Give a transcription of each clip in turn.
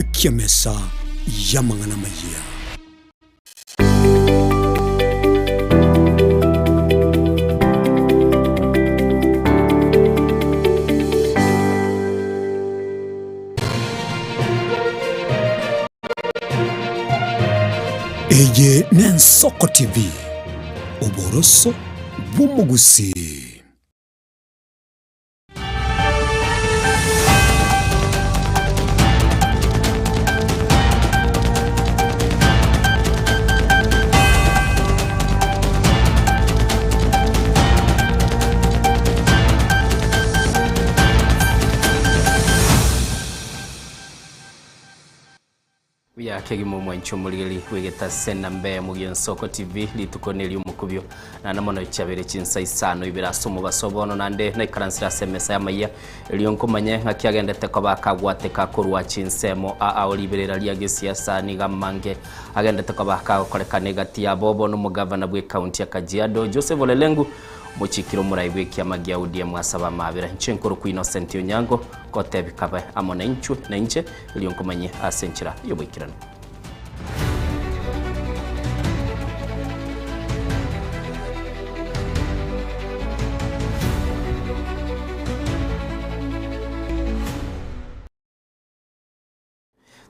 Kiamesa ya mangana maya. Eye Nensoko TV Oboroso Bumugusi. Ya kegimo mwancho muligeli wegeta sena mbe mu Nensoko TV litukoneli umukubyo na namono cyabere cinsa isano ibira somo basobono nande na ikansira semesa yamaya elionko manye nkakiagendete ko bakagwate kakurwa cinsemo a oliberera lyage siasa ni gamange agendete ko bakakoreka negati ya bobo no mugavana bwe county ya Kajiado Joseph Olelengu muchikiro muraiwe kiamagia udia mwasaba mabira nchenkoro ku Innocent Onyango kote bikabe amona inchu na inche elionko manye asenchira yobikirana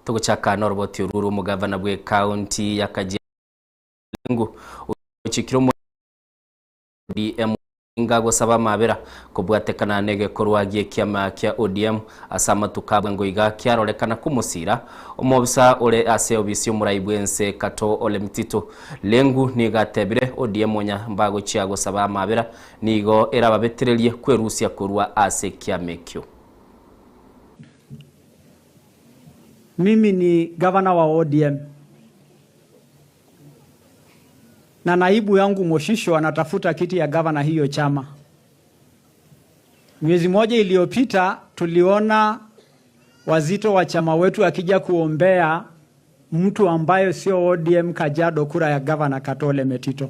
Tuguchaka noroboti ururu mugavana bwe county ya Kajiado uchikiro ODM ingago saba mabera kubwatekana nege korwagie kiama kya ODM asama tukabwe ngo iga kyarorekana kumusira omobisa ole ase obisyo muraibwense kato ole mtito lengu nigatebire ODM onya mbago chiago saba mabera nigo erababeterelie kwerusia korwa ase kiamekyo. Mimi ni gavana wa ODM na naibu yangu Moshisho anatafuta kiti ya gavana hiyo chama. Mwezi moja iliyopita tuliona wazito wa chama wetu akija kuombea mtu ambaye sio ODM Kajiado kura ya gavana Katole Metito.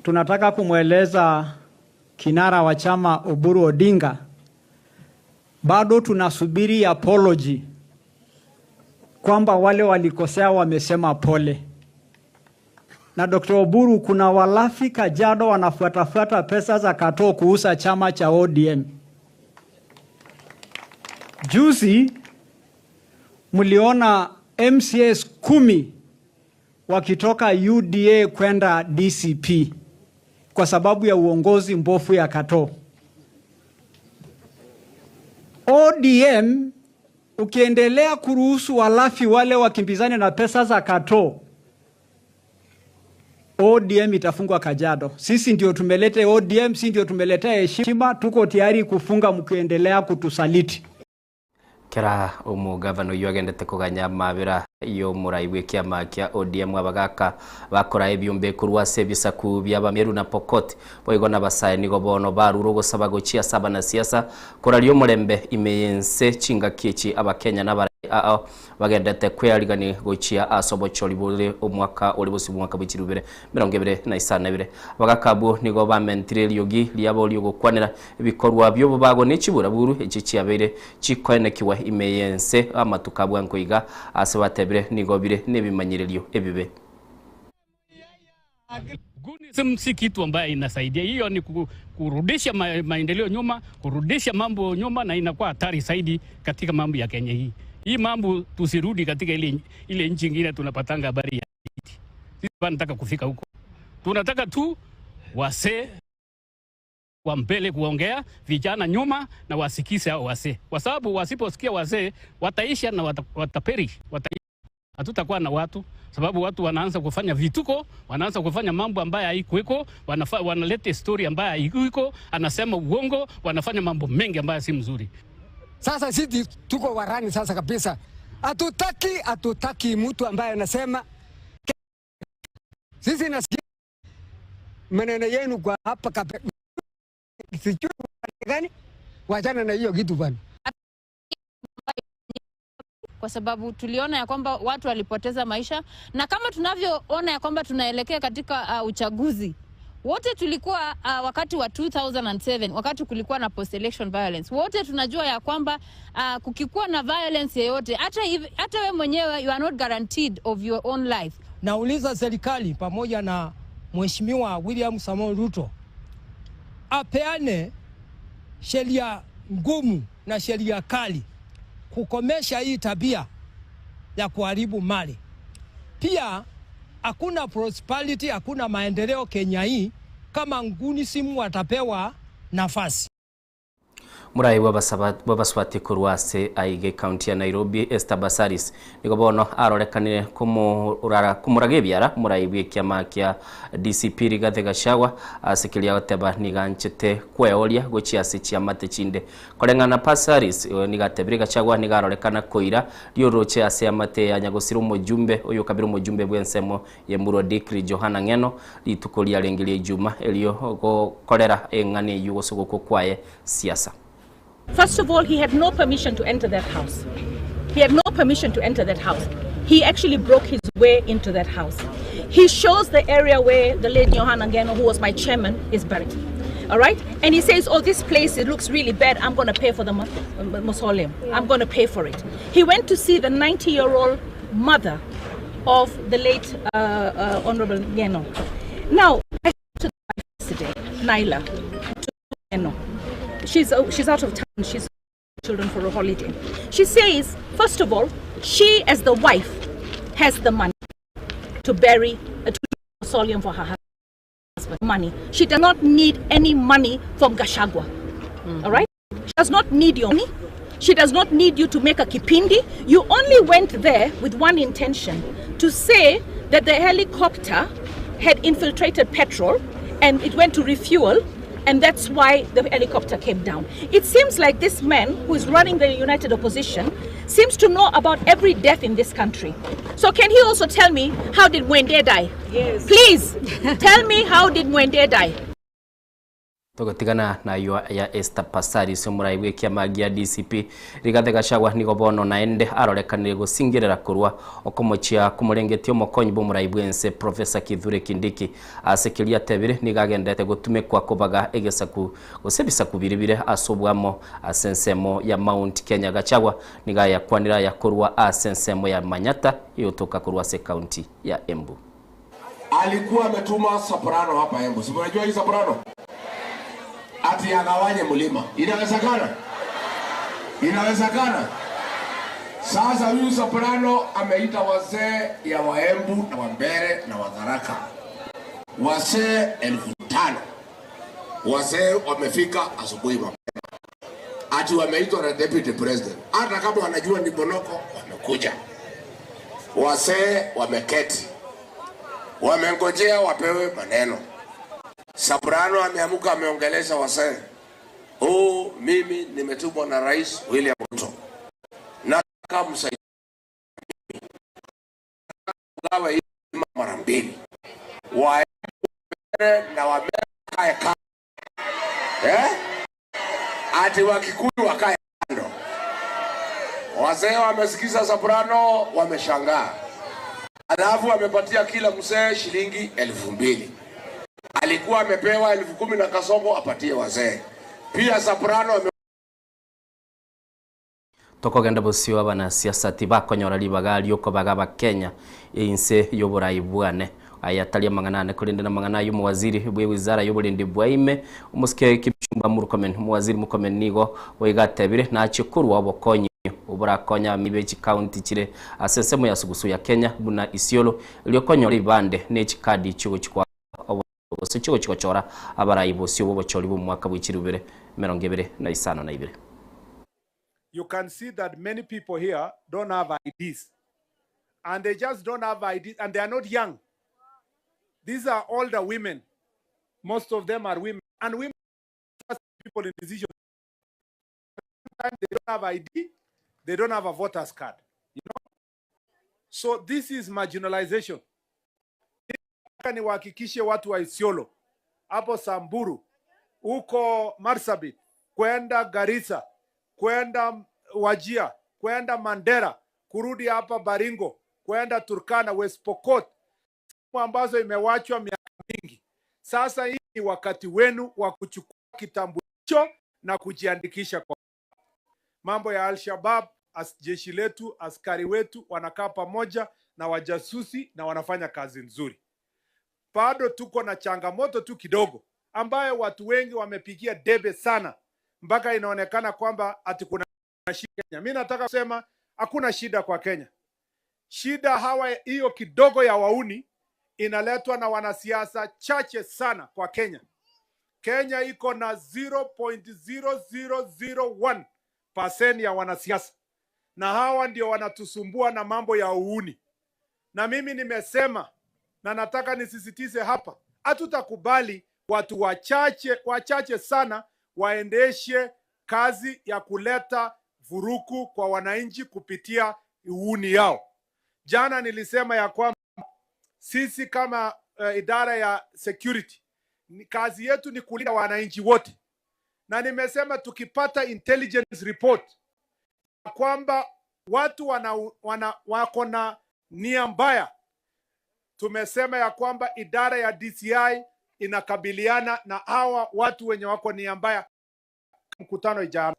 Tunataka kumweleza kinara wa chama Oburu Odinga bado tunasubiri apology kwamba wale walikosea wamesema pole. Na Dr. Oburu, kuna walafi Kajiado wanafuatafuata pesa za Katoo kuuza chama cha ODM. Juzi mliona MCS 10 wakitoka UDA kwenda DCP kwa sababu ya uongozi mbofu ya Katoo. ODM ukiendelea kuruhusu walafi wale wakimbizane na pesa za Katoo, ODM itafungwa Kajiado. Sisi ndio tumelete ODM, sisi ndio tumeleta heshima, tuko tayari kufunga mkiendelea kutusaliti. Kera umugavano yagendete kuganya mabira iyo muraiwe kiama kya ODM abagaka bakora ebyumbe kurwa sebisa ku byabameru na Pokot boigo nabasaye nigo bono baruro gusaba gochia saba na siasa koraliyo murembe imeyense chinga kici abakenya n'abara bagendete kweyarigani gochia asobocholi bole umwaka olibusi mwaka bikirubere 2022 bagakabo nigo bamentireli yogi lyabo lyo gukwanira ibikorwa byo bago n'ikibura buru iki cyabere chikonekiwa imeyense amatukabwa nkoiga asebate nigobire nebimanyirelio ebibe. Guni si kitu ambaye inasaidia. Hiyo ni kurudisha maendeleo nyuma, kurudisha mambo nyuma, na inakuwa hatari zaidi katika mambo ya Kenya hii. Hii mambo tusirudi katika ile nchi nyingine tunapatanga habari ya hiti. Sisi tunataka kufika huko. Tunataka tu wase wa mbele kuongea, vijana nyuma, na wasikise hao wase. Kwa sababu wasiposikia wase wataisha na wataperish. Hatutakuwa na watu, sababu watu wanaanza kufanya vituko, wanaanza kufanya mambo ambayo haikuweko, wanaleta story ambayo haikuweko, anasema uongo, wanafanya mambo mengi ambayo si mzuri. Sasa sisi tuko warani sasa kabisa. Hatutaki mtu ambaye anasema sisi nasikia maneno yenu kwa hapa kabisa. Sijui gani wajana na hiyo kitu bwana. Kwa sababu tuliona ya kwamba watu walipoteza maisha, na kama tunavyoona ya kwamba tunaelekea katika uchaguzi, Wote tulikuwa wakati wa 2007, wakati kulikuwa na post election violence. Wote tunajua ya kwamba kukikuwa na violence yoyote, hata wewe mwenyewe you are not guaranteed of your own life. Nauliza serikali pamoja na Mheshimiwa William Samoei Ruto apeane sheria ngumu na sheria kali kukomesha hii tabia ya kuharibu mali. Pia hakuna prosperity, hakuna maendeleo Kenya hii kama nguni simu watapewa nafasi. Murai wabaswati kurwase aige county ya Nairobi Esther Basaris niko bono arorekanire kumurage byara murai bw'ikiama kya DCP Rigathi Gachagua asikilia goteba niganchete kweoria gochiase chia mate chinde korengana Basaris nigatebire Gachagua nigarorekana koira rioroche ase amate ya nyagosiro mujumbe uyu kabiro mujumbe bwensemo ye Muro Dikri Johana Ngeno litukolia rengilie Juma elio korera engane yugosogoko kwaye siasa. First of all, he had no permission to enter that house. He had no permission to enter that house. He actually broke his way into that house. He shows the area where the late Johana Ngeno, who was my chairman, is buried. All right? And he says, oh, this place, it looks really bad. I'm going to pay for the mausoleum. I'm going to pay for it. He went to see the 90-year-old mother of the late Honorable Ngeno. Now, I spoke to the wife yesterday, Naila, to Ngeno. She's out of town. She's children for a holiday. She says, first of all, she as the wife has the money to bury a mausoleum for her husband. Money. She does not need any money from Gachagua. All right? She does not need your money. She does not need you to make a kipindi. You only went there with one intention, to say that the helicopter had infiltrated petrol and it went to refuel, and that's why the helicopter came down. It seems like this man who is running the United Opposition seems to know about every death in this country. So can he also tell me, how did Mwende die? Yes. Please, tell me, how did Mwende die? Togotigana na ya Esther Basaris murai bw'ikiama gya DCP Rigathi Gachagua nigo bono naende arorekanire gusingirira kurwa okomochia kumurengetio mokonyi bo murai bwense Professor Kithure Kindiki asekilia tebire nigagendete gutume kwa kubaga egesaku gusebisa kubiribire asobwamo asensemo ya Mount Kenya. Gachagua nigaya kwanira ya kurwa asensemo ya Manyata yotoka kurwa se county ya Embu. Alikuwa ametuma soprano hapa Embu. Si unajua hii soprano? Ati agawanye mlima. Inawezekana? Inawezekana? Sasa huyu soprano ameita wazee ya Waembu na Wambere na Watharaka. Wazee 5,000. Wazee wamefika asubuhi mapema. Ati wameitwa na deputy president. Hata kama wanajua ni Bonoko, wamekuja. Wazee wameketi. Wamengojea wapewe maneno. Soprano ameamuka ameongelesha wazee. Oh, mimi nimetumwa na Rais William Ruto. Nataka msaidie gawa hii mara mbili. Waende na wamekae kando. Ati Wakikuyu wakae kando. Wazee wamesikiza soprano, wameshangaa. Alafu wamepatia kila mzee shilingi 2,000. Alikuwa amepewa 10,000 na kasongo apatie wazee. Pia soprano tokogenda bosio abana siasa tibakonyora libagali uko bagaba Kenya inse yoborai bwane ayatalia manganane kulinde na mangana yumu waziri bwe wizara yobolinde bwaime umuske Kipchumba Murkomen muwaziri Murkomen nigo wegatebire na chikuru wabokonyi uburakonya mibechi county chire asesemo ya sugusu ya Kenya buna Isiolo iliyokonyora ibande n'ekikadi chigo chikwa chigo chikochora abarayi bosio bobochori bo mwaka bw'ikirubere 2022. You can see that many people here don't have IDs. And they just don't have IDs, and they are not young. These are older women. Most of them are women. And women are people in decision. Sometimes they don't have ID, they don't have a voter's card. You know? So this is marginalization. Niwahakikishe watu wa Isiolo, hapo Samburu, uko Marsabit, kwenda Garissa, kwenda Wajia, kwenda Mandera, kurudi hapa Baringo, kwenda Turkana, West Pokot, ambazo imewachwa miaka mingi. Sasa hii ni wakati wenu wa kuchukua kitambulisho na kujiandikisha kwa mambo ya Al-Shabaab. Jeshi letu, askari wetu wanakaa pamoja na wajasusi na wanafanya kazi nzuri. Bado tuko na changamoto tu kidogo ambayo watu wengi wamepigia debe sana mpaka inaonekana kwamba ati kuna shida Kenya. Mimi nataka kusema hakuna shida kwa Kenya. Shida hiyo kidogo ya wauni inaletwa na wanasiasa chache sana kwa Kenya. Kenya iko na 0.0001% ya wanasiasa, na hawa ndio wanatusumbua na mambo ya uuni. Na mimi nimesema na nataka nisisitize hapa, hatutakubali watu wachache sana waendeshe kazi ya kuleta vuruku kwa wananchi kupitia uuni yao. Jana nilisema ya kwamba sisi kama idara ya security, kazi yetu ni kulinda wananchi wote, na nimesema tukipata intelligence report kwamba watu wako na nia mbaya, tumesema ya kwamba idara ya DCI inakabiliana na hawa watu wenye wako nia mbaya. Mkutano ijana,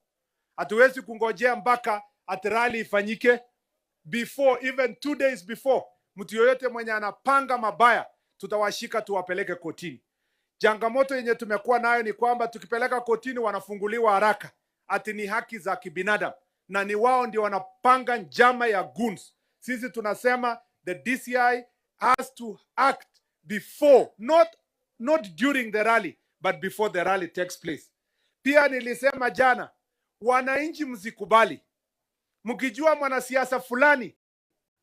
hatuwezi kungojea mpaka atirali ifanyike before, even 2 days before. Mtu yoyote mwenye anapanga mabaya tutawashika, tuwapeleke kotini. Changamoto yenye tumekuwa nayo ni kwamba tukipeleka kotini wanafunguliwa haraka, ati ni haki za kibinadamu, na ni wao ndio wanapanga njama ya goons. Sisi tunasema the DCI has to act before, not during the rally, but before the rally takes place. Pia nilisema jana, wananchi msikubali, mkijua mwanasiasa fulani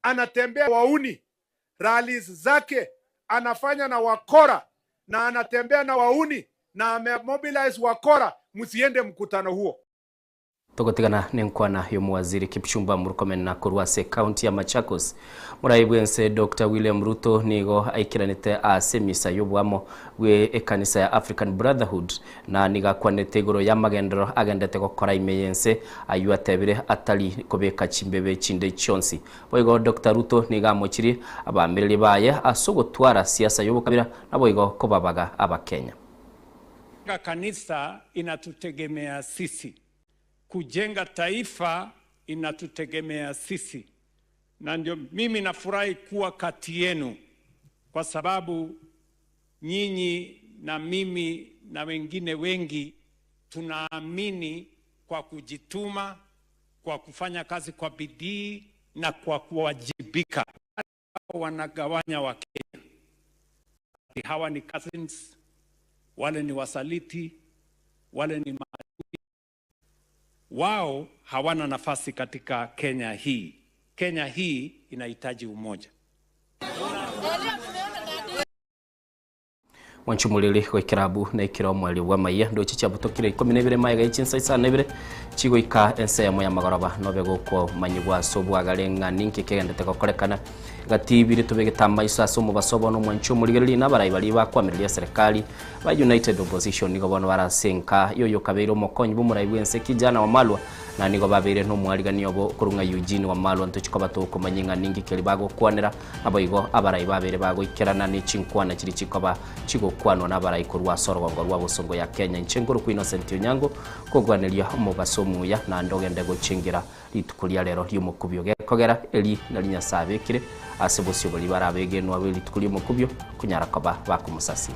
anatembea wauni, rallies zake anafanya na wakora na anatembea na wauni na amemobilize wakora, msiende mkutano huo. Togotigana nenkwana y'omuwaziri Kipchumba Murkomen na Kurwase County ya Machakos murayibwense Dr. William Ruto nigo aikiranite asemisa y'obwamo we ekanisa ya African Brotherhood na nigakwanete igoro ya magendero agendete gukora imeyense ayuatebire atali kobeka chimbebe chinde chonsi boigo Dr. Ruto nigamukiri abamiriri baye asogotwara siasa y'obukabira naboigo kobabaga abakenya. Kanisa inatutegemea sisi. Kujenga taifa inatutegemea sisi, na ndio mimi nafurahi kuwa kati yenu, kwa sababu nyinyi na mimi na wengine wengi tunaamini kwa kujituma, kwa kufanya kazi kwa bidii na kwa kuwajibika. Wanagawanya wa Kenya, hawa ni cousins, wale ni wasaliti, wale ni wao hawana nafasi katika Kenya hii. Kenya hii inahitaji umoja. Wanchumulili kwa kirabu na ikira mwali wa maiya ndo chicha butokire 12 maiga ichinsa isana 2 chigo ika ense ya moya magoroba nobego ko manyigwa sobu agalenga ninki kegendete kokorekana gatibire tubegitamba isaso mu basobo no mwanchumulili nabarayi bali bakwamirira serikali ba United Opposition nigo bono barasenka yoyo kabeiro mokonyi bumurayi bwense kijana wa Malwa na nigo babere no mwaligani obo kurunga Eugene wa Malwa ntuchiko batoko manyinga ningi keli bago kwanera aboigo abarayi babere bago ikirana ni chinkwana chiri chikoba chigo kwano nabarayi kurwa sorgongo rwa busongo ya Kenya nchenguru ku Innocent Onyango kogwaneria mu basomu ya na ndogende guchingira litukulia lero lyumukubyo gekogera eli na linya sabekire asebosyo bali barabege no abeli tukulia mukubyo kunyara koba bakumusasi.